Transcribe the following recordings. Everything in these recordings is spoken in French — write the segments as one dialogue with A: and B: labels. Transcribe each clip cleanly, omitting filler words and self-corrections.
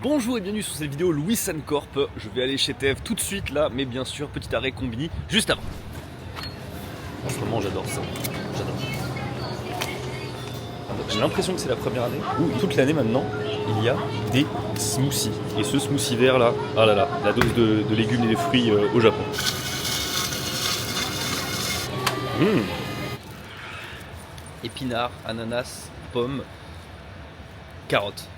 A: Bonjour et bienvenue sur cette vidéo Louis San Corp. Je vais aller chez Tev tout de suite là, mais bien sûr, petit arrêt combini juste avant. En ce moment, j'adore ça. J'adore. J'ai l'impression que c'est la première année où toute l'année maintenant, il y a des smoothies. Et ce smoothie vert là, ah là là, la dose de légumes et de fruits au Japon. Épinards, ananas, pommes, carottes.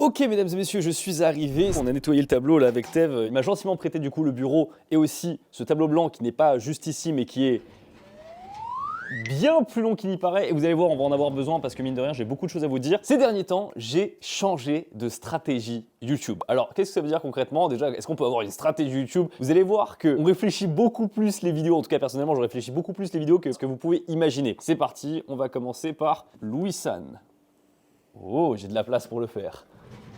A: Ok mesdames et messieurs, je suis arrivé, on a nettoyé le tableau là avec Tev, il m'a gentiment prêté du coup le bureau et aussi ce tableau blanc qui n'est pas juste ici mais qui est bien plus long qu'il n'y paraît et vous allez voir on va en avoir besoin parce que mine de rien j'ai beaucoup de choses à vous dire. Ces derniers temps j'ai changé de stratégie YouTube. Alors qu'est-ce que ça veut dire concrètement? Déjà est-ce qu'on peut avoir une stratégie YouTube? Vous allez voir qu'on réfléchit beaucoup plus les vidéos, en tout cas personnellement je réfléchis beaucoup plus les vidéos que ce que vous pouvez imaginer. C'est parti, on va commencer par Louis San. Oh j'ai de la place pour le faire.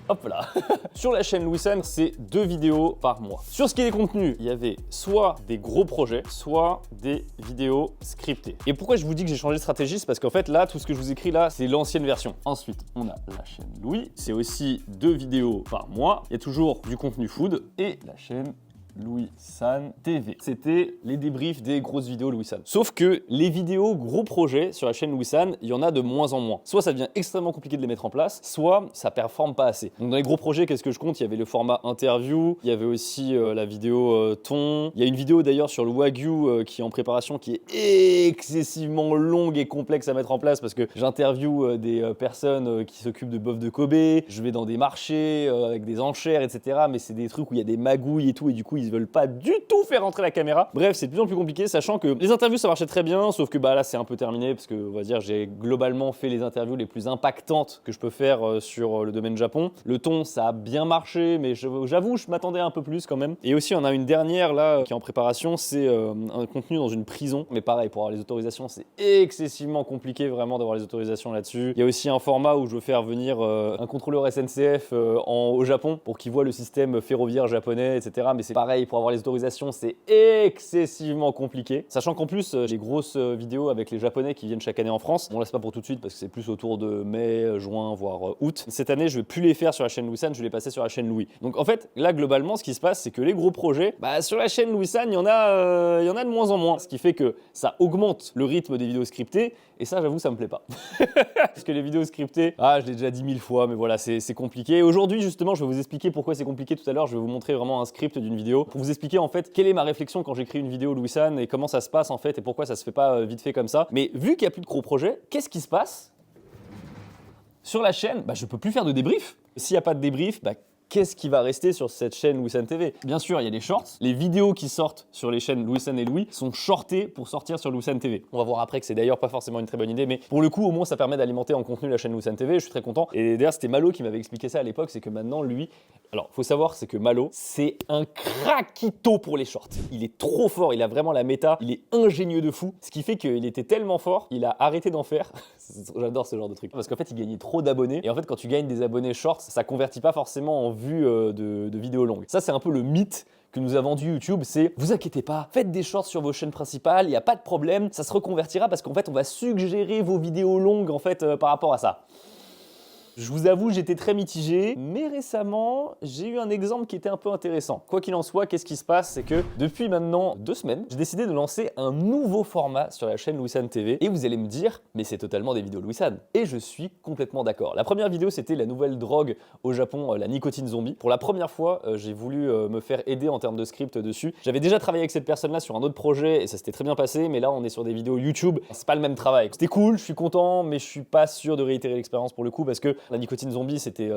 A: Hop là. Sur la chaîne Louis San, c'est 2 vidéos par mois. Sur ce qui est des contenus, il y avait soit des gros projets, soit des vidéos scriptées. Et pourquoi je vous dis que j'ai changé de stratégie? C'est parce qu'en fait là, tout ce que je vous écris là, c'est l'ancienne version. Ensuite, on a la chaîne Louis, c'est aussi 2 vidéos par mois. Il y a toujours du contenu food et la chaîne Louis San TV. C'était les débriefs des grosses vidéos Louis San. Sauf que les vidéos gros projets sur la chaîne Louis San, il y en a de moins en moins. Soit ça devient extrêmement compliqué de les mettre en place, soit ça performe pas assez. Donc dans les gros projets, qu'est-ce que je compte? Il y avait le format interview, il y avait aussi la vidéo ton. Il y a une vidéo d'ailleurs sur le Wagyu qui est en préparation, qui est excessivement longue et complexe à mettre en place parce que j'interview des personnes qui s'occupent de bœuf de Kobe, je vais dans des marchés avec des enchères, etc. Mais c'est des trucs où il y a des magouilles et tout, et du coup ils veulent pas du tout faire rentrer la caméra. Bref, c'est de plus en plus compliqué, sachant que les interviews ça marchait très bien, sauf que bah là c'est un peu terminé parce que on va dire j'ai globalement fait les interviews les plus impactantes que je peux faire sur le domaine Japon. Le ton ça a bien marché, mais j'avoue je m'attendais un peu plus quand même. Et aussi on a une dernière là qui est en préparation, c'est un contenu dans une prison, mais pareil pour avoir les autorisations c'est excessivement compliqué vraiment d'avoir les autorisations là-dessus. Il y a aussi un format où je veux faire venir un contrôleur SNCF au Japon pour qu'il voit le système ferroviaire japonais, etc. Mais c'est pareil, pour avoir les autorisations, c'est excessivement compliqué. Sachant qu'en plus, j'ai grosses vidéos avec les Japonais qui viennent chaque année en France. Bon, là, c'est pas pour tout de suite parce que c'est plus autour de mai, juin, voire août. Cette année, je vais plus les faire sur la chaîne Louis San, je vais les passer sur la chaîne Louis. Donc en fait, là, globalement, ce qui se passe, c'est que les gros projets, bah, sur la chaîne Louis San, il y en a de moins en moins. Ce qui fait que ça augmente le rythme des vidéos scriptées. Et ça, j'avoue, ça me plaît pas. Parce que les vidéos scriptées, je l'ai déjà dit 1000 fois, mais voilà, c'est compliqué. Aujourd'hui, justement, je vais vous expliquer pourquoi c'est compliqué tout à l'heure. Je vais vous montrer vraiment un script d'une vidéo pour vous expliquer en fait quelle est ma réflexion quand j'écris une vidéo Louis San et comment ça se passe en fait et pourquoi ça se fait pas vite fait comme ça. Mais vu qu'il n'y a plus de gros projets, qu'est-ce qui se passe? Sur la chaîne, je peux plus faire de débrief. S'il n'y a pas de débrief, qu'est-ce qui va rester sur cette chaîne Louis San TV? Bien sûr, il y a des shorts. Les vidéos qui sortent sur les chaînes Louis San et Louis sont shortées pour sortir sur Louis San TV. On va voir après que c'est d'ailleurs pas forcément une très bonne idée, mais pour le coup, au moins, ça permet d'alimenter en contenu la chaîne Louis San TV. Je suis très content. Et d'ailleurs, c'était Malo qui m'avait expliqué ça à l'époque, c'est que maintenant, lui... Alors, faut savoir, c'est que Malo, c'est un craquito pour les shorts. Il est trop fort, il a vraiment la méta, il est ingénieux de fou. Ce qui fait qu'il était tellement fort, il a arrêté d'en faire. J'adore ce genre de truc. Parce qu'en fait, il gagnait trop d'abonnés. Et en fait, quand tu gagnes des abonnés shorts, ça convertit pas forcément en vues de vidéos longues. Ça, c'est un peu le mythe que nous a vendu YouTube, c'est vous inquiétez pas, faites des shorts sur vos chaînes principales, il n'y a pas de problème, ça se reconvertira parce qu'en fait, on va suggérer vos vidéos longues en fait par rapport à ça. Je vous avoue, j'étais très mitigé, mais récemment, j'ai eu un exemple qui était un peu intéressant. Quoi qu'il en soit, qu'est-ce qui se passe? C'est que depuis maintenant 2 semaines, j'ai décidé de lancer un nouveau format sur la chaîne Louis San TV. Et vous allez me dire, mais c'est totalement des vidéos Louis San. Et je suis complètement d'accord. La première vidéo, c'était la nouvelle drogue au Japon, la nicotine zombie. Pour la première fois, j'ai voulu me faire aider en termes de script dessus. J'avais déjà travaillé avec cette personne-là sur un autre projet et ça s'était très bien passé, mais là, on est sur des vidéos YouTube. C'est pas le même travail. C'était cool, je suis content, mais je suis pas sûr de réitérer l'expérience pour le coup parce que la nicotine zombie, c'était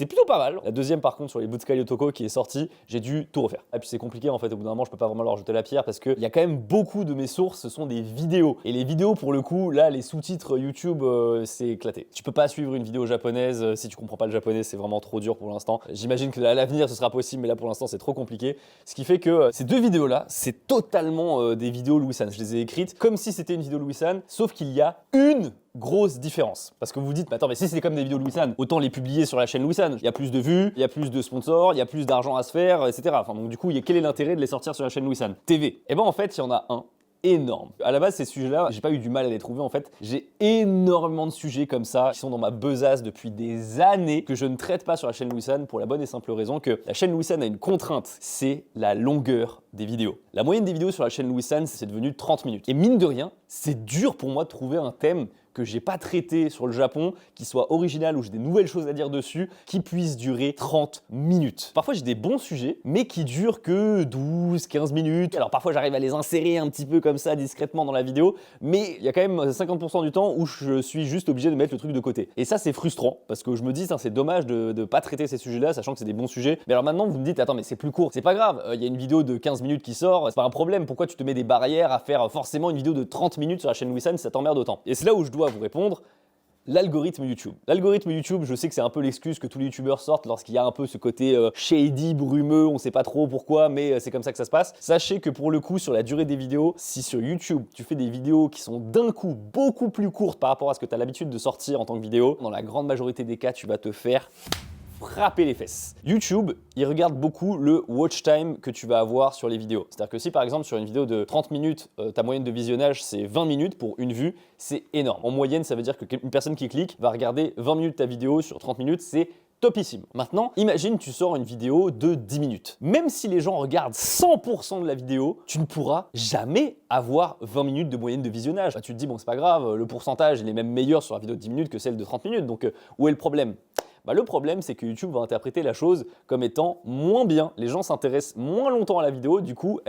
A: plutôt pas mal. La deuxième, par contre, sur les Butsukai Yotoko qui est sortie, j'ai dû tout refaire. Et puis c'est compliqué en fait, au bout d'un moment, je peux pas vraiment leur jeter la pierre parce qu'il y a quand même beaucoup de mes sources, ce sont des vidéos. Et les vidéos, pour le coup, là, les sous-titres YouTube, c'est éclaté. Tu peux pas suivre une vidéo japonaise si tu comprends pas le japonais, c'est vraiment trop dur pour l'instant. J'imagine que à l'avenir, ce sera possible, mais là, pour l'instant, c'est trop compliqué. Ce qui fait que ces 2 vidéos-là, c'est totalement des vidéos Louis San. Je les ai écrites comme si c'était une vidéo Louis San, sauf qu'il y a une grosse différence. Parce que vous vous dites, mais attends, mais si c'est comme des vidéos Louis San, autant les publier sur la chaîne Louis San. Il y a plus de vues, il y a plus de sponsors, il y a plus d'argent à se faire, etc. Enfin, donc du coup, quel est l'intérêt de les sortir sur la chaîne Louis San TV? Et ben en fait, il y en a un. énorme. À la base, ces sujets-là, j'ai pas eu du mal à les trouver en fait. J'ai énormément de sujets comme ça qui sont dans ma besace depuis des années que je ne traite pas sur la chaîne Louis San pour la bonne et simple raison que la chaîne Louis San a une contrainte, c'est la longueur des vidéos. La moyenne des vidéos sur la chaîne Louis San, c'est devenu 30 minutes. Et mine de rien, c'est dur pour moi de trouver un thème que j'ai pas traité sur le Japon, qui soit original, où j'ai des nouvelles choses à dire dessus, qui puisse durer 30 minutes. Parfois j'ai des bons sujets, mais qui durent que 12, 15 minutes. Alors parfois j'arrive à les insérer un petit peu comme ça, discrètement dans la vidéo, mais il y a quand même 50% du temps où je suis juste obligé de mettre le truc de côté. Et ça c'est frustrant, parce que je me dis, c'est dommage de pas traiter ces sujets-là, sachant que c'est des bons sujets. Mais alors maintenant vous me dites, attends mais c'est plus court, c'est pas grave, il y a une vidéo de 15 minutes qui sort, c'est pas un problème, pourquoi tu te mets des barrières à faire forcément une vidéo de 30 minutes sur la chaîne Louis San si ça t'emmerde autant? Et c'est là où je dois vous répondre, l'algorithme YouTube. L'algorithme YouTube, je sais que c'est un peu l'excuse que tous les youtubeurs sortent lorsqu'il y a un peu ce côté shady, brumeux, on sait pas trop pourquoi, mais c'est comme ça que ça se passe. Sachez que pour le coup, sur la durée des vidéos, si sur YouTube, tu fais des vidéos qui sont d'un coup beaucoup plus courtes par rapport à ce que tu as l'habitude de sortir en tant que vidéo, dans la grande majorité des cas, tu vas te faire frapper les fesses. YouTube, il regarde beaucoup le watch time que tu vas avoir sur les vidéos. C'est-à-dire que si par exemple sur une vidéo de 30 minutes, ta moyenne de visionnage c'est 20 minutes pour une vue, c'est énorme. En moyenne, ça veut dire qu'une personne qui clique va regarder 20 minutes ta vidéo sur 30 minutes, c'est topissime. Maintenant, imagine tu sors une vidéo de 10 minutes. Même si les gens regardent 100% de la vidéo, tu ne pourras jamais avoir 20 minutes de moyenne de visionnage. Bah, tu te dis, bon c'est pas grave, le pourcentage il est même meilleur sur la vidéo de 10 minutes que celle de 30 minutes, donc où est le problème? Bah, le problème, c'est que YouTube va interpréter la chose comme étant moins bien. Les gens s'intéressent moins longtemps à la vidéo, du coup,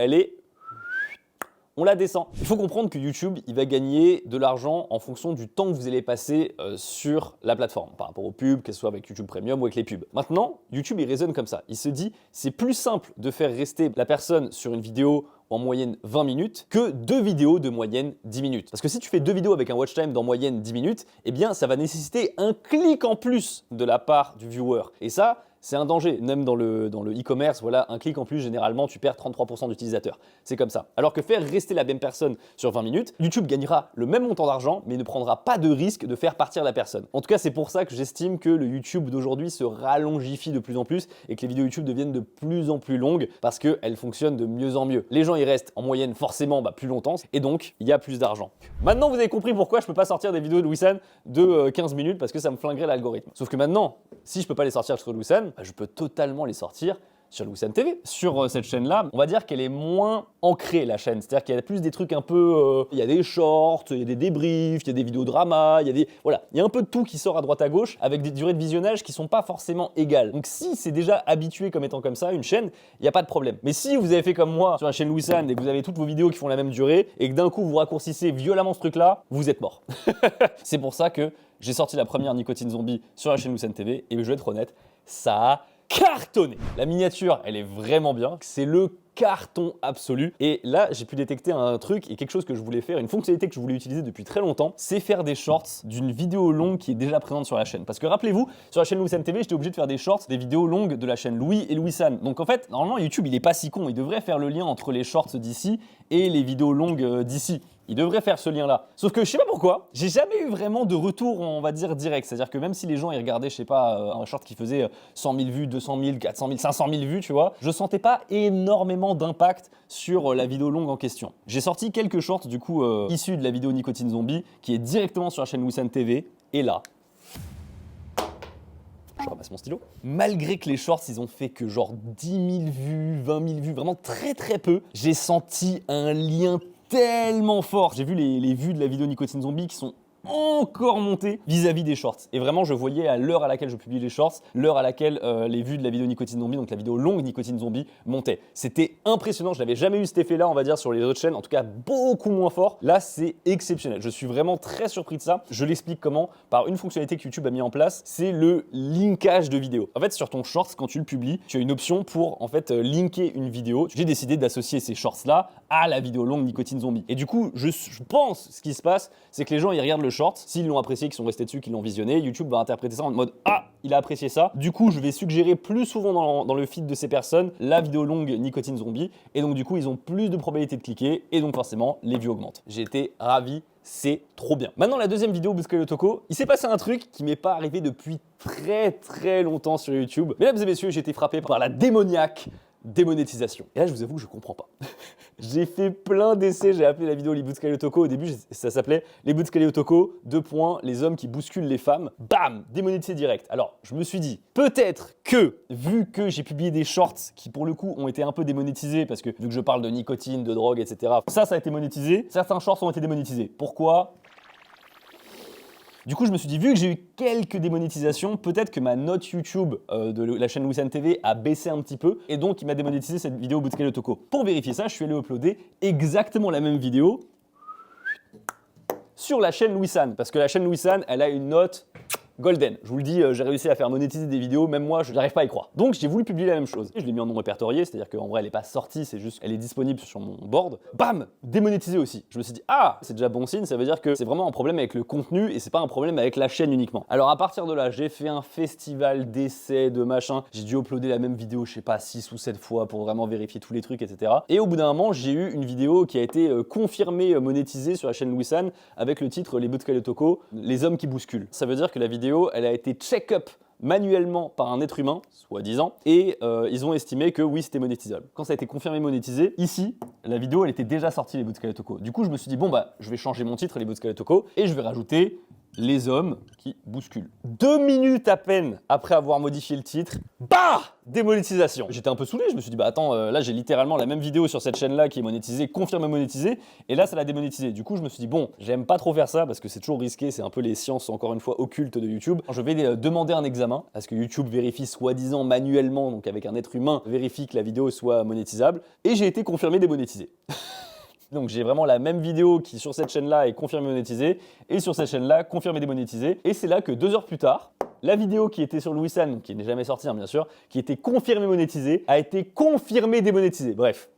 A: on la descend. Il faut comprendre que YouTube, il va gagner de l'argent en fonction du temps que vous allez passer sur la plateforme, par rapport aux pubs, que ce soit avec YouTube Premium ou avec les pubs. Maintenant, YouTube, il raisonne comme ça. Il se dit, c'est plus simple de faire rester la personne sur une vidéo en moyenne 20 minutes que 2 vidéos de moyenne 10 minutes. Parce que si tu fais 2 vidéos avec un watch time d'en moyenne 10 minutes, eh bien ça va nécessiter un clic en plus de la part du viewer. Et ça, c'est un danger. Même dans le e-commerce, voilà, un clic en plus, généralement, tu perds 33% d'utilisateurs. C'est comme ça. Alors que faire rester la même personne sur 20 minutes, YouTube gagnera le même montant d'argent, mais ne prendra pas de risque de faire partir la personne. En tout cas, c'est pour ça que j'estime que le YouTube d'aujourd'hui se rallongifie de plus en plus et que les vidéos YouTube deviennent de plus en plus longues parce qu'elles fonctionnent de mieux en mieux. Les gens, ils restent en moyenne forcément plus longtemps et donc, il y a plus d'argent. Maintenant, vous avez compris pourquoi je peux pas sortir des vidéos de Louis San de 15 minutes parce que ça me flinguerait l'algorithme. Sauf que maintenant, si je peux pas les sortir sur Louis San, je peux totalement les sortir sur Louis San TV. Sur cette chaîne-là, on va dire qu'elle est moins ancrée, la chaîne. C'est-à-dire qu'il y a plus des trucs un peu... il y a des shorts, il y a des débriefs, il y a des vidéos drama, il y a des... Voilà, il y a un peu de tout qui sort à droite à gauche avec des durées de visionnage qui sont pas forcément égales. Donc si c'est déjà habitué comme étant comme ça, une chaîne, il n'y a pas de problème. Mais si vous avez fait comme moi sur la chaîne Louis San et que vous avez toutes vos vidéos qui font la même durée et que d'un coup vous raccourcissez violemment ce truc-là, vous êtes mort. C'est pour ça que j'ai sorti la première Nicotine Zombie sur la chaîne Louis San TV et je vais être honnête, ça a cartonné. La miniature, elle est vraiment bien. C'est le carton absolu. Et là, j'ai pu détecter un truc et quelque chose que je voulais faire, une fonctionnalité que je voulais utiliser depuis très longtemps, c'est faire des shorts d'une vidéo longue qui est déjà présente sur la chaîne. Parce que rappelez-vous, sur la chaîne Louis San TV, j'étais obligé de faire des shorts, des vidéos longues de la chaîne Louis et Louis San. Donc en fait, normalement, YouTube, il est pas si con. Il devrait faire le lien entre les shorts d'ici et les vidéos longues d'ici. Il devrait faire ce lien-là. Sauf que je sais pas pourquoi, j'ai jamais eu vraiment de retour, on va dire, direct. C'est-à-dire que même si les gens ils regardaient, je sais pas, un short qui faisait 100 000 vues, 200 000, 400 000, 500 000 vues, tu vois, je sentais pas énormément d'impact sur la vidéo longue en question. J'ai sorti quelques shorts, du coup, issus de la vidéo Nicotine Zombie, qui est directement sur la chaîne Louis San TV. Et là, je ramasse mon stylo. Malgré que les shorts, ils ont fait que genre 10 000 vues, 20 000 vues, vraiment très très peu, j'ai senti un lien tellement fort. J'ai vu les vues de la vidéo Nicotine Zombie qui sont encore montées vis-à-vis des shorts. Et vraiment, je voyais à l'heure à laquelle je publie les shorts, l'heure à laquelle les vues de la vidéo Nicotine Zombie, donc la vidéo longue Nicotine Zombie, montaient. C'était impressionnant. Je n'avais jamais eu cet effet-là, on va dire, sur les autres chaînes. En tout cas, beaucoup moins fort. Là, c'est exceptionnel. Je suis vraiment très surpris de ça. Je l'explique comment. Par une fonctionnalité que YouTube a mis en place, c'est le linkage de vidéos. En fait, sur ton shorts, quand tu le publies, tu as une option pour en fait linker une vidéo. J'ai décidé d'associer ces shorts-là à la vidéo longue Nicotine Zombie. Et du coup, je pense ce qui se passe, c'est que les gens ils regardent le short, s'ils l'ont apprécié, qu'ils sont restés dessus, qu'ils l'ont visionné, YouTube va interpréter ça en mode ah, il a apprécié ça. Du coup, je vais suggérer plus souvent dans le feed de ces personnes la vidéo longue Nicotine Zombie. Et donc du coup, ils ont plus de probabilité de cliquer et donc forcément, les vues augmentent. J'ai été ravi. C'est trop bien. Maintenant, la deuxième vidéo, Bouscoler le Toco, il s'est passé un truc qui m'est pas arrivé depuis très longtemps sur YouTube. Mesdames et messieurs, j'ai été frappé par la démoniaque démonétisation. Et là, je vous avoue, je comprends pas. J'ai fait plein d'essais, j'ai appelé la vidéo les Bootscali Otoko. Au début, ça s'appelait les Bootscali Otoko, les hommes qui bousculent les femmes. Bam, démonétisé direct. Alors, je me suis dit, peut-être que, vu que j'ai publié des shorts qui, pour le coup, ont été un peu démonétisés, parce que vu que je parle de nicotine, de drogue, etc., ça a été monétisé. Certains shorts ont été démonétisés. Pourquoi ? Du coup, je me suis dit, vu que j'ai eu quelques démonétisations, peut-être que ma note YouTube de la chaîne Louis San TV a baissé un petit peu, et donc il m'a démonétisé cette vidéo Bootscali Otoko. Pour vérifier ça, je suis allé uploader exactement la même vidéo sur la chaîne Louis San, parce que la chaîne Louis San, elle a une note golden. Je vous le dis, j'ai réussi à faire monétiser des vidéos, même moi, je n'arrive pas à y croire. Donc j'ai voulu publier la même chose. Je l'ai mis en non répertorié, c'est-à-dire qu'en vrai, elle n'est pas sortie, c'est juste qu'elle est disponible sur mon board. Bam, démonétisé aussi. Je me suis dit, ah, c'est déjà bon signe, ça veut dire que c'est vraiment un problème avec le contenu et c'est pas un problème avec la chaîne uniquement. Alors à partir de là, j'ai fait un festival d'essais, de machin. J'ai dû uploader la même vidéo, je sais pas, 6 ou 7 fois pour vraiment vérifier tous les trucs, etc. Et au bout d'un moment, j'ai eu une vidéo qui a été confirmée, monétisée sur la chaîne Louis San avec le titre Les Bootscali Otoko, les hommes qui bousculent. Ça veut dire que la vidéo, elle a été check-up manuellement par un être humain, soi-disant, et ils ont estimé que oui, c'était monétisable. Quand ça a été confirmé monétisé, ici, la vidéo, elle était déjà sortie, les Bootscali Otoko. Du coup, je me suis dit, bon, bah, je vais changer mon titre, les Bootscali Otoko, et je vais rajouter les hommes qui bousculent. 2 minutes à peine après avoir modifié le titre, bah, démonétisation. J'étais un peu saoulé, je me suis dit, bah attends, là j'ai littéralement la même vidéo sur cette chaîne-là qui est monétisée, confirmée monétisée, et là ça l'a démonétisée. Du coup, je me suis dit, bon, j'aime pas trop faire ça parce que c'est toujours risqué, c'est un peu les sciences, encore une fois, occultes de YouTube. Je vais demander un examen, à ce que YouTube vérifie soi-disant manuellement, donc avec un être humain, vérifie que la vidéo soit monétisable, et j'ai été confirmé démonétisé. Donc j'ai vraiment la même vidéo qui sur cette chaîne-là est confirmée monétisée et sur cette chaîne-là confirmée démonétisée. Et c'est là que 2 heures plus tard, la vidéo qui était sur Louis San, qui n'est jamais sortie hein, bien sûr, qui était confirmée monétisée, a été confirmée démonétisée. Bref.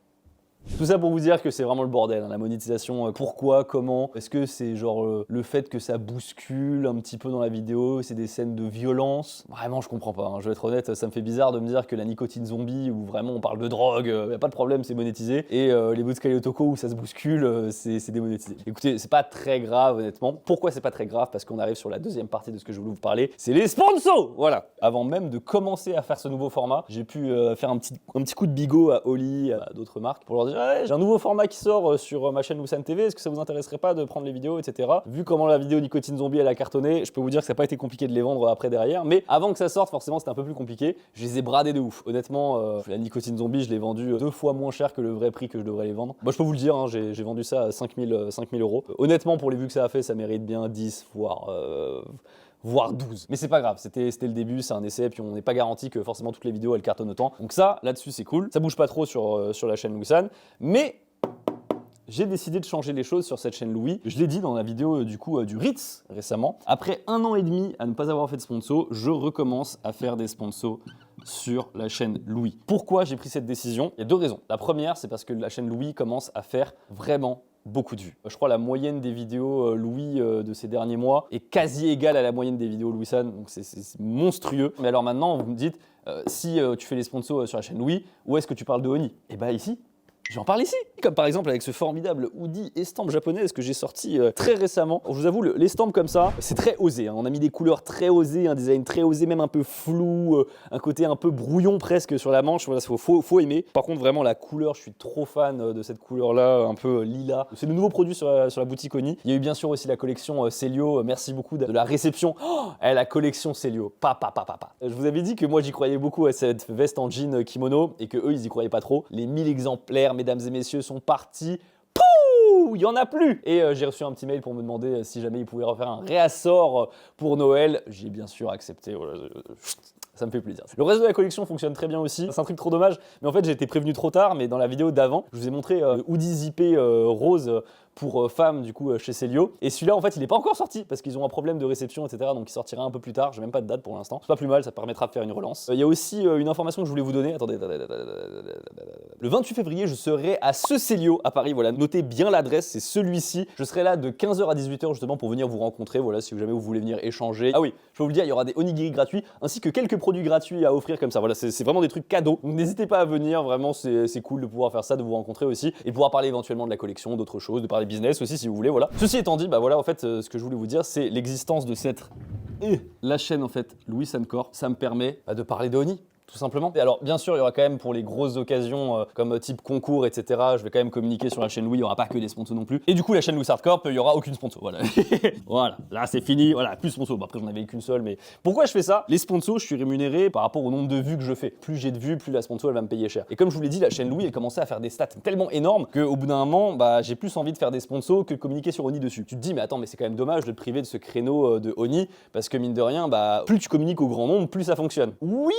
A: Tout ça pour vous dire que c'est vraiment le bordel, hein, la monétisation, pourquoi, comment, est-ce que c'est genre le fait que ça bouscule un petit peu dans la vidéo, c'est des scènes de violence? Vraiment je comprends pas, hein, je vais être honnête, ça me fait bizarre de me dire que la nicotine zombie où vraiment on parle de drogue, y a pas de problème, c'est monétisé, et les Bootscali Otoko où ça se bouscule, c'est démonétisé. Écoutez, c'est pas très grave honnêtement. Pourquoi c'est pas très grave? Parce qu'on arrive sur la deuxième partie de ce que je voulais vous parler, c'est les sponsors. Voilà. Avant même de commencer à faire ce nouveau format, j'ai pu faire un petit coup de bigot à Oli, à d'autres marques, pour leur dire ouais, j'ai un nouveau format qui sort sur ma chaîne Louis San TV, est-ce que ça vous intéresserait pas de prendre les vidéos, etc. Vu comment la vidéo Nicotine Zombie elle a cartonné, je peux vous dire que ça n'a pas été compliqué de les vendre après derrière, mais avant que ça sorte, forcément c'était un peu plus compliqué. Je les ai bradés de ouf. Honnêtement, la Nicotine Zombie, je l'ai vendue 2 fois moins cher que le vrai prix que je devrais les vendre. Moi je peux vous le dire, hein, j'ai vendu ça à 5000 euros. Honnêtement, pour les vues que ça a fait, ça mérite bien 10, voire 12. Mais c'est pas grave, c'était le début, c'est un essai, puis on n'est pas garanti que forcément toutes les vidéos elles cartonnent autant. Donc ça, là-dessus c'est cool. Ça bouge pas trop sur la chaîne Louis San, mais j'ai décidé de changer les choses sur cette chaîne Louis. Je l'ai dit dans la vidéo du Ritz récemment. Après 1 an et demi à ne pas avoir fait de sponsor, je recommence à faire des sponsors sur la chaîne Louis. Pourquoi j'ai pris cette décision? Il y a 2 raisons. La première, c'est parce que la chaîne Louis commence à faire vraiment beaucoup de vues. Je crois la moyenne des vidéos Louis de ces derniers mois est quasi égale à la moyenne des vidéos Louis San, donc c'est monstrueux. Mais alors maintenant, vous me dites, si tu fais les sponsors sur la chaîne Louis, où est-ce que tu parles de Oni? Et bah ici. J'en parle ici, comme par exemple avec ce formidable hoodie estampe japonaise que j'ai sorti très récemment. Je vous avoue, l'estampe comme ça, c'est très osé, hein. On a mis des couleurs très osées, un design très osé, même un peu flou, un côté un peu brouillon presque sur la manche. Voilà, faut aimer. Par contre, vraiment la couleur, je suis trop fan de cette couleur-là, un peu lilas. C'est le nouveau produit sur la boutique Oni. Il y a eu bien sûr aussi la collection Celio. Merci beaucoup de la réception. Oh, la collection Celio, Je vous avais dit que moi j'y croyais beaucoup à cette veste en jean kimono et que eux ils y croyaient pas trop. Les 1000 exemplaires, mesdames et messieurs, sont partis. Pouh, il y en a plus. Et j'ai reçu un petit mail pour me demander si jamais ils pouvaient refaire un réassort pour Noël. J'ai bien sûr accepté. Voilà, ça me fait plaisir. Le reste de la collection fonctionne très bien aussi. C'est un truc trop dommage, mais en fait j'ai été prévenu trop tard. Mais dans la vidéo d'avant, je vous ai montré le hoodie zippé rose pour femmes du coup chez Celio. Et celui-là en fait il n'est pas encore sorti parce qu'ils ont un problème de réception, etc. Donc il sortira un peu plus tard. J'ai même pas de date pour l'instant. C'est pas plus mal, ça permettra de faire une relance. Il y a aussi une information que je voulais vous donner. Attendez. Le 28 février, je serai à ce Celio à Paris. Voilà, notez bien l'adresse, c'est celui-ci. Je serai là de 15h à 18h justement pour venir vous rencontrer. Voilà, si jamais vous voulez venir échanger. Ah oui, je peux vous le dire, il y aura des onigiri gratuits ainsi que quelques produits gratuits à offrir comme ça. Voilà, c'est vraiment des trucs cadeaux. Donc n'hésitez pas à venir. Vraiment, c'est cool de pouvoir faire ça, de vous rencontrer aussi et de pouvoir parler éventuellement de la collection, d'autres choses, de parler business aussi si vous voulez. Voilà. Ceci étant dit, bah voilà, en fait, ce que je voulais vous dire, c'est l'existence de la chaîne en fait Louis San Corp. Ça me permet de parler de Oni. tout simplement. Et alors, bien sûr, il y aura quand même pour les grosses occasions comme type concours, etc. Je vais quand même communiquer sur la chaîne Louis, il n'y aura pas que des sponsors non plus. Et du coup, la chaîne Louis Hardcorp, il n'y aura aucune sponsor. Voilà. Voilà, là c'est fini. Voilà, plus sponsor. Bon, après, j'en avais qu'une seule, mais pourquoi je fais ça? Les sponsors, je suis rémunéré par rapport au nombre de vues que je fais. Plus j'ai de vues, plus la sponsor elle va me payer cher. Et comme je vous l'ai dit, la chaîne Louis, elle commençait à faire des stats tellement énormes qu'au bout d'un moment, bah, j'ai plus envie de faire des sponsors que de communiquer sur Oni dessus. Tu te dis, mais attends, mais c'est quand même dommage de te priver de ce créneau de Oni parce que mine de rien, bah, plus tu communiques au grand nombre, plus ça fonctionne. Oui,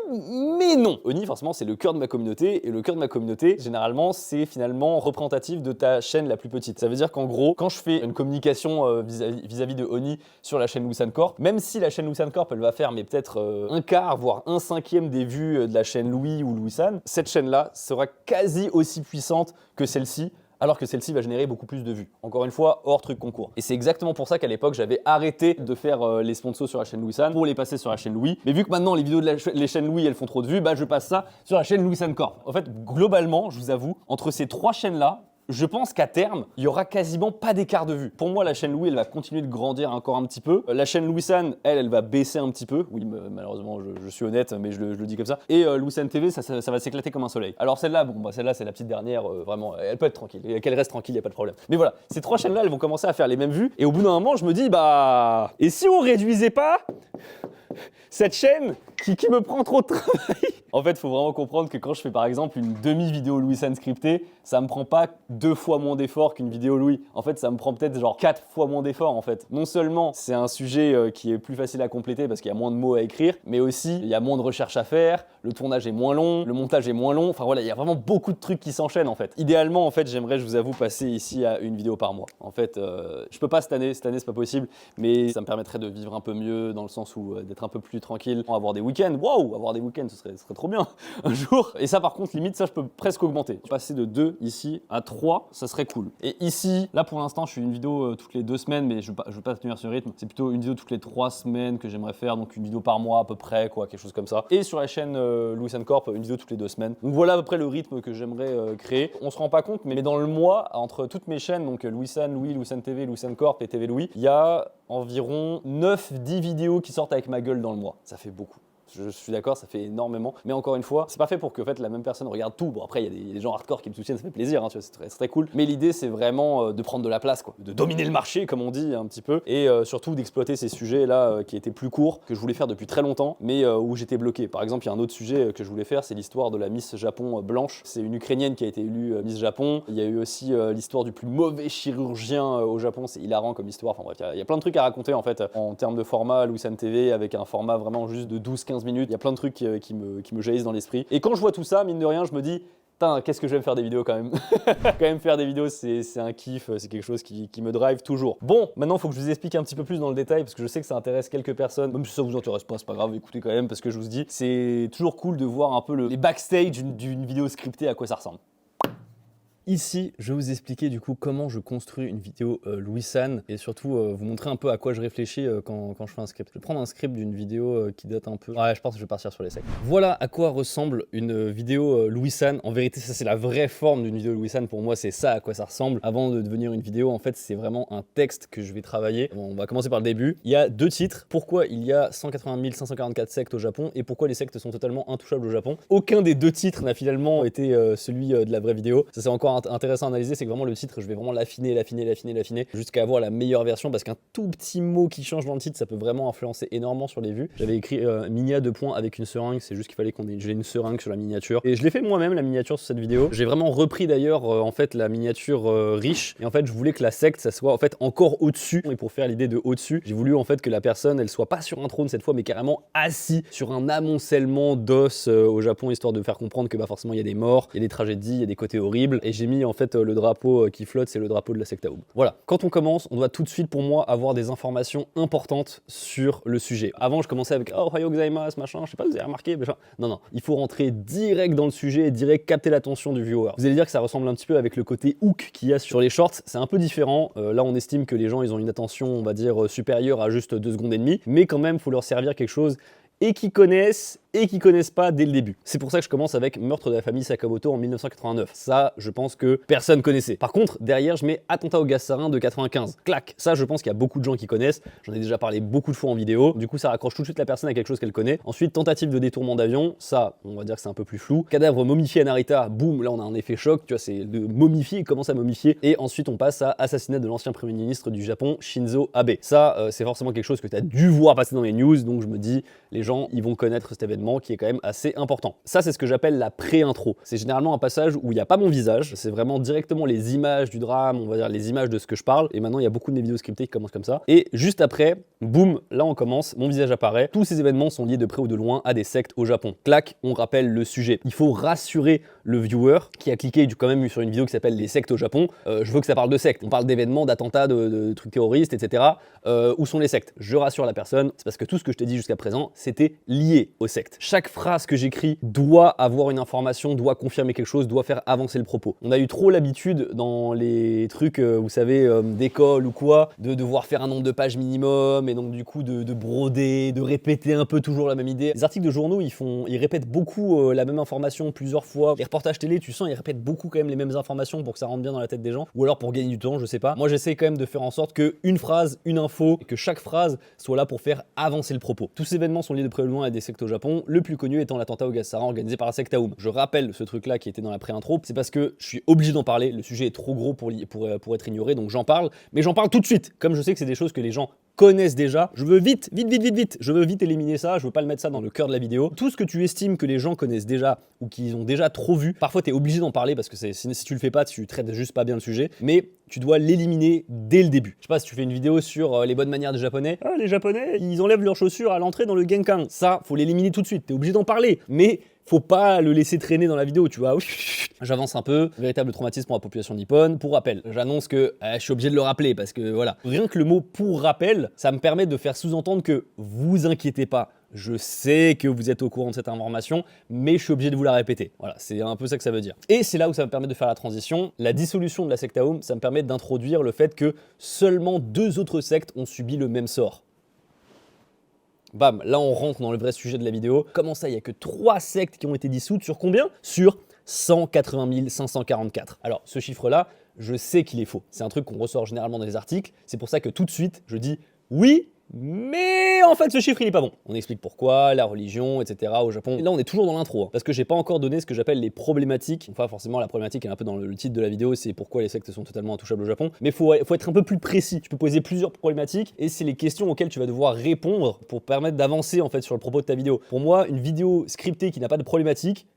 A: mais non. Oni, forcément, c'est le cœur de ma communauté, et le cœur de ma communauté, généralement, c'est finalement représentatif de ta chaîne la plus petite. Ça veut dire qu'en gros, quand je fais une communication vis-à-vis de Oni sur la chaîne Louis Hardcorp, même si la chaîne Louis Hardcorp, elle va faire mais peut-être un quart, voire un cinquième des vues de la chaîne Louis ou Louis San, cette chaîne-là sera quasi aussi puissante que celle-ci, alors que celle-ci va générer beaucoup plus de vues. Encore une fois, hors truc concours. Et c'est exactement pour ça qu'à l'époque, j'avais arrêté de faire les sponsors sur la chaîne Louis San pour les passer sur la chaîne Louis. Mais vu que maintenant, les vidéos de les chaînes Louis, elles font trop de vues, bah je passe ça sur la chaîne Louis Hardcorp. En fait, globalement, je vous avoue, entre ces trois chaînes-là, je pense qu'à terme, il y aura quasiment pas d'écart de vue. Pour moi, la chaîne Louis, elle va continuer de grandir encore un petit peu. La chaîne Louis San, elle va baisser un petit peu. Oui, malheureusement, je suis honnête, mais je le dis comme ça. Et Louis San TV, ça va s'éclater comme un soleil. Alors celle-là, bon, bah, celle-là, c'est la petite dernière, vraiment, elle peut être tranquille. Qu'elle reste tranquille, il n'y a pas de problème. Mais voilà, ces trois chaînes-là, elles vont commencer à faire les mêmes vues. Et au bout d'un moment, je me dis, bah, et si on réduisait pas cette chaîne qui me prend trop de travail? En fait, il faut vraiment comprendre que quand je fais par exemple une demi-vidéo Louis San scriptée, ça me prend pas 2 fois moins d'efforts qu'une vidéo Louis. En fait, ça me prend peut-être genre 4 fois moins d'efforts en fait. Non seulement c'est un sujet qui est plus facile à compléter parce qu'il y a moins de mots à écrire, mais aussi il y a moins de recherche à faire, le tournage est moins long, le montage est moins long. Enfin voilà, il y a vraiment beaucoup de trucs qui s'enchaînent en fait. Idéalement, en fait, j'aimerais, je vous avoue, passer ici à une vidéo par mois. En fait, je peux pas cette année c'est pas possible, mais ça me permettrait de vivre un peu mieux dans le sens où d'être un peu plus tranquille, avoir des week-ends. Waouh, avoir des week-ends, ce serait trop bien un jour. Et ça, par contre, limite, ça, je peux presque augmenter. Passer de 2 ici à 3, ça serait cool. Et ici, là, pour l'instant, je fais une vidéo toutes les 2 semaines, mais je veux pas tenir ce rythme. C'est plutôt une vidéo toutes les 3 semaines que j'aimerais faire, donc une vidéo par mois à peu près, quoi, quelque chose comme ça. Et sur la chaîne Louis Hardcorp, une vidéo toutes les 2 semaines. Donc voilà à peu près le rythme que j'aimerais créer. On se rend pas compte, mais dans le mois, entre toutes mes chaînes, donc Louis San, Louis San TV, Louis Hardcorp et TV Louis, il y a environ 9-10 vidéos qui sortent avec ma gueule dans le mois. Ça fait beaucoup. Je suis d'accord, ça fait énormément. Mais encore une fois, c'est pas fait pour que en fait, la même personne regarde tout. Bon, après, il y a des gens hardcore qui me soutiennent, ça fait plaisir, hein, c'est très cool. Mais l'idée, c'est vraiment de prendre de la place, quoi, de dominer le marché, comme on dit un petit peu, et surtout d'exploiter ces sujets-là qui étaient plus courts, que je voulais faire depuis très longtemps, mais où j'étais bloqué. Par exemple, il y a un autre sujet que je voulais faire, c'est l'histoire de la Miss Japon blanche. C'est une Ukrainienne qui a été élue Miss Japon. Il y a eu aussi l'histoire du plus mauvais chirurgien au Japon. C'est hilarant comme histoire. Enfin bref, il y a plein de trucs à raconter en fait en termes de format Louis San TV avec un format vraiment juste de 12-15 minutes. Il y a plein de trucs qui me jaillissent dans l'esprit. Et quand je vois tout ça, mine de rien, je me dis, putain, qu'est-ce que je vais me faire des vidéos quand même. Quand même faire des vidéos, c'est un kiff, c'est quelque chose qui me drive toujours. Bon, maintenant, il faut que je vous explique un petit peu plus dans le détail parce que je sais que ça intéresse quelques personnes. Même si ça vous intéresse pas, c'est pas grave, écoutez quand même parce que je vous dis, c'est toujours cool de voir un peu les backstage d'une vidéo scriptée, à quoi ça ressemble. Ici, je vais vous expliquer du coup comment je construis une vidéo Louis San et surtout vous montrer un peu à quoi je réfléchis quand je fais un script. Je vais prendre un script d'une vidéo qui date un peu... Ouais, je pense que je vais partir sur les secs. Voilà à quoi ressemble une vidéo Louis San. En vérité, ça c'est la vraie forme d'une vidéo Louis San. Pour moi, c'est ça à quoi ça ressemble. Avant de devenir une vidéo, en fait, c'est vraiment un texte que je vais travailler. Bon, on va commencer par le début. Il y a 2 titres. Pourquoi il y a 180 544 sectes au Japon et pourquoi les sectes sont totalement intouchables au Japon. Aucun des 2 titres n'a finalement été celui de la vraie vidéo. Ça c'est encore intéressant à analyser, c'est que vraiment le titre, je vais vraiment l'affiner jusqu'à avoir la meilleure version parce qu'un tout petit mot qui change dans le titre, ça peut vraiment influencer énormément sur les vues. J'avais écrit Minia 2 points avec une seringue, c'est juste qu'il fallait j'ai une seringue sur la miniature et je l'ai fait moi-même la miniature sur cette vidéo. J'ai vraiment repris d'ailleurs en fait la miniature riche et en fait je voulais que la secte ça soit en fait encore au-dessus et pour faire l'idée de au-dessus, j'ai voulu en fait que la personne elle soit pas sur un trône cette fois mais carrément assis sur un amoncellement d'os au Japon histoire de faire comprendre que bah forcément il y a des morts, il y a des tragédies, il y a des côtés horribles et j'ai mis en fait le drapeau qui flotte, c'est le drapeau de la secte Aoub. Voilà, quand on commence, on doit tout de suite pour moi avoir des informations importantes sur le sujet. Avant je commençais avec oh Ohayou gozaimasu machin, je sais pas si vous avez remarqué, machin. Non, il faut rentrer direct dans le sujet et direct capter l'attention du viewer. Vous allez dire que ça ressemble un petit peu avec le côté hook qu'il y a sur les shorts, c'est un peu différent. Là on estime que les gens ils ont une attention on va dire supérieure à juste 2 secondes et demie, mais quand même faut leur servir quelque chose et qu'ils connaissent et qui connaissent pas dès le début. C'est pour ça que je commence avec Meurtre de la famille Sakamoto en 1989. Ça, je pense que personne connaissait. Par contre, derrière, je mets Attentat au gaz sarin de 95. Clac. Ça, je pense qu'il y a beaucoup de gens qui connaissent. J'en ai déjà parlé beaucoup de fois en vidéo. Du coup, ça raccroche tout de suite la personne à quelque chose qu'elle connaît. Ensuite, tentative de détournement d'avion. Ça, on va dire que c'est un peu plus flou. Cadavre momifié à Narita. Boum, là, on a un effet choc. Tu vois, c'est de momifier, il commence à momifier. Et ensuite, on passe à assassinat de l'ancien premier ministre du Japon, Shinzo Abe. Ça, c'est forcément quelque chose que tu as dû voir passer dans les news. Donc, je me dis, les gens, ils vont connaître cet événement qui est quand même assez important. Ça, c'est ce que j'appelle la pré-intro. C'est généralement un passage où il n'y a pas mon visage. C'est vraiment directement les images du drame, on va dire les images de ce que je parle. Et maintenant, il y a beaucoup de mes vidéos scriptées qui commencent comme ça. Et juste après, boum, là on commence, mon visage apparaît. Tous ces événements sont liés de près ou de loin à des sectes au Japon. Clac, on rappelle le sujet. Il faut rassurer le viewer qui a cliqué quand même sur une vidéo qui s'appelle les sectes au Japon. Je veux que ça parle de sectes. On parle d'événements, d'attentats, de trucs terroristes, etc. Où sont les sectes? Je rassure la personne, c'est parce que tout ce que je t'ai dit jusqu'à présent, c'était lié aux sectes. Chaque phrase que j'écris doit avoir une information, doit confirmer quelque chose, doit faire avancer le propos. On a eu trop l'habitude dans les trucs, vous savez, d'école ou quoi, de devoir faire un nombre de pages minimum et donc du coup de broder, de répéter un peu toujours la même idée. Les articles de journaux, ils répètent beaucoup la même information plusieurs fois. Les reportages télé, tu sens, ils répètent beaucoup quand même les mêmes informations pour que ça rentre bien dans la tête des gens, ou alors pour gagner du temps, je sais pas. Moi, j'essaie quand même de faire en sorte qu'une phrase, une info, et que chaque phrase soit là pour faire avancer le propos. Tous ces événements sont liés de près ou de loin à des sectes au Japon, le plus connu étant l'attentat au gaz sarin organisé par la secte Aum. Je rappelle ce truc-là qui était dans la pré-intro, c'est parce que je suis obligé d'en parler, le sujet est trop gros pour être ignoré, donc j'en parle, mais j'en parle tout de suite, comme je sais que c'est des choses que les gens connaissent déjà. Je veux vite, je veux vite éliminer ça, je veux pas le mettre ça dans le cœur de la vidéo. Tout ce que tu estimes que les gens connaissent déjà ou qu'ils ont déjà trop vu, parfois tu es obligé d'en parler parce que si tu le fais pas, tu traites juste pas bien le sujet, mais tu dois l'éliminer dès le début. Je sais pas, si tu fais une vidéo sur les bonnes manières des Japonais, les Japonais, ils enlèvent leurs chaussures à l'entrée dans le Genkan. Ça, faut l'éliminer tout de suite, t'es obligé d'en parler, mais faut pas le laisser traîner dans la vidéo, tu vois. J'avance un peu, véritable traumatisme pour la population nippone. Pour rappel, j'annonce que je suis obligé de le rappeler parce que voilà, rien que le mot pour rappel, ça me permet de faire sous-entendre que vous inquiétez pas. Je sais que vous êtes au courant de cette information, mais je suis obligé de vous la répéter. Voilà, c'est un peu ça que ça veut dire. Et c'est là où ça me permet de faire la transition. La dissolution de la secte Aum, ça me permet d'introduire le fait que seulement 2 autres sectes ont subi le même sort. Bam, là on rentre dans le vrai sujet de la vidéo. Comment ça, il n'y a que 3 sectes qui ont été dissoutes sur combien? Sur 180 544. Alors ce chiffre-là, je sais qu'il est faux. C'est un truc qu'on ressort généralement dans les articles. C'est pour ça que tout de suite, je dis oui, mais en fait ce chiffre il est pas bon. On explique pourquoi, la religion, etc. au Japon. Et là on est toujours dans l'intro, hein, parce que j'ai pas encore donné ce que j'appelle les problématiques. Enfin forcément la problématique est un peu dans le titre de la vidéo, c'est pourquoi les sectes sont totalement intouchables au Japon. Mais faut être un peu plus précis. Tu peux poser plusieurs problématiques et c'est les questions auxquelles tu vas devoir répondre pour permettre d'avancer en fait sur le propos de ta vidéo. Pour moi, une vidéo scriptée qui n'a pas de problématique,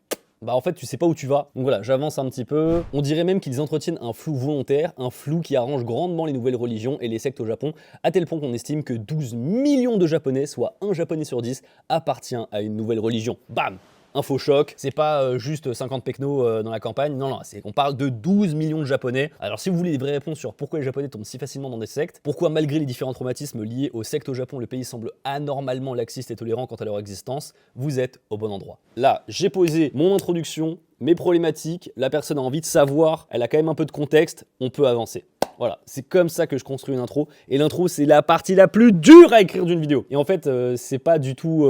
A: bah en fait tu sais pas où tu vas. Donc voilà, j'avance un petit peu. On dirait même qu'ils entretiennent un flou volontaire, un flou qui arrange grandement les nouvelles religions et les sectes au Japon, à tel point qu'on estime que 12 millions de Japonais, soit 1 Japonais sur 10, appartient à une nouvelle religion. Bam! Info choc, c'est pas juste 50 pecnos dans la campagne, non, on parle de 12 millions de Japonais. Alors si vous voulez des vraies réponses sur pourquoi les Japonais tombent si facilement dans des sectes, pourquoi malgré les différents traumatismes liés aux sectes au Japon, le pays semble anormalement laxiste et tolérant quant à leur existence, vous êtes au bon endroit. Là, j'ai posé mon introduction, mes problématiques, la personne a envie de savoir, elle a quand même un peu de contexte, on peut avancer. Voilà, c'est comme ça que je construis une intro. Et l'intro, c'est la partie la plus dure à écrire d'une vidéo. Et en fait, c'est pas du tout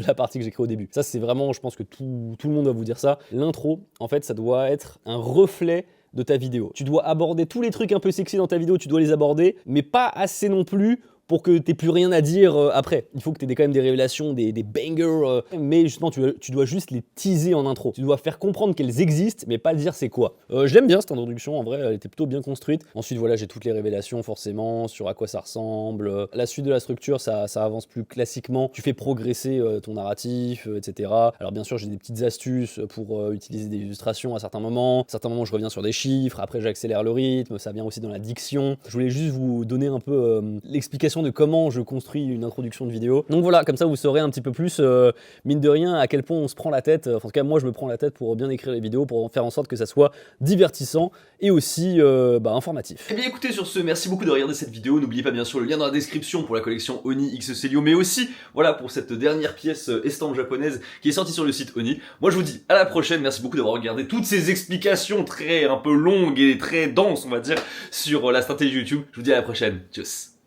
A: la partie que j'écris au début. Ça, c'est vraiment, je pense que tout le monde va vous dire ça. L'intro, en fait, ça doit être un reflet de ta vidéo. Tu dois aborder tous les trucs un peu sexy dans ta vidéo, tu dois les aborder, mais pas assez non plus pour que t'aies plus rien à dire après. Il faut que t'aies quand même des révélations, des bangers, mais justement tu dois juste les teaser en intro. Tu dois faire comprendre qu'elles existent, mais pas dire c'est quoi. J'aime bien cette introduction, en vrai, elle était plutôt bien construite. Ensuite, voilà, j'ai toutes les révélations forcément, sur à quoi ça ressemble. La suite de la structure, ça avance plus classiquement. Tu fais progresser ton narratif, etc. Alors bien sûr, j'ai des petites astuces pour utiliser des illustrations à certains moments. À certains moments, je reviens sur des chiffres, après j'accélère le rythme, ça vient aussi dans la diction. Je voulais juste vous donner un peu l'explication de comment je construis une introduction de vidéo. Donc voilà, comme ça vous saurez un petit peu plus, mine de rien, à quel point on se prend la tête. En tout cas, moi je me prends la tête pour bien écrire les vidéos, pour faire en sorte que ça soit divertissant et aussi informatif.
B: Et bien écoutez, sur ce, merci beaucoup de regarder cette vidéo. N'oubliez pas bien sûr le lien dans la description pour la collection Oni X Celio, mais aussi voilà pour cette dernière pièce estampe japonaise qui est sortie sur le site Oni. Moi je vous dis à la prochaine, merci beaucoup d'avoir regardé toutes ces explications un peu longues et très denses on va dire sur la stratégie YouTube. Je vous dis à la prochaine, tchuss.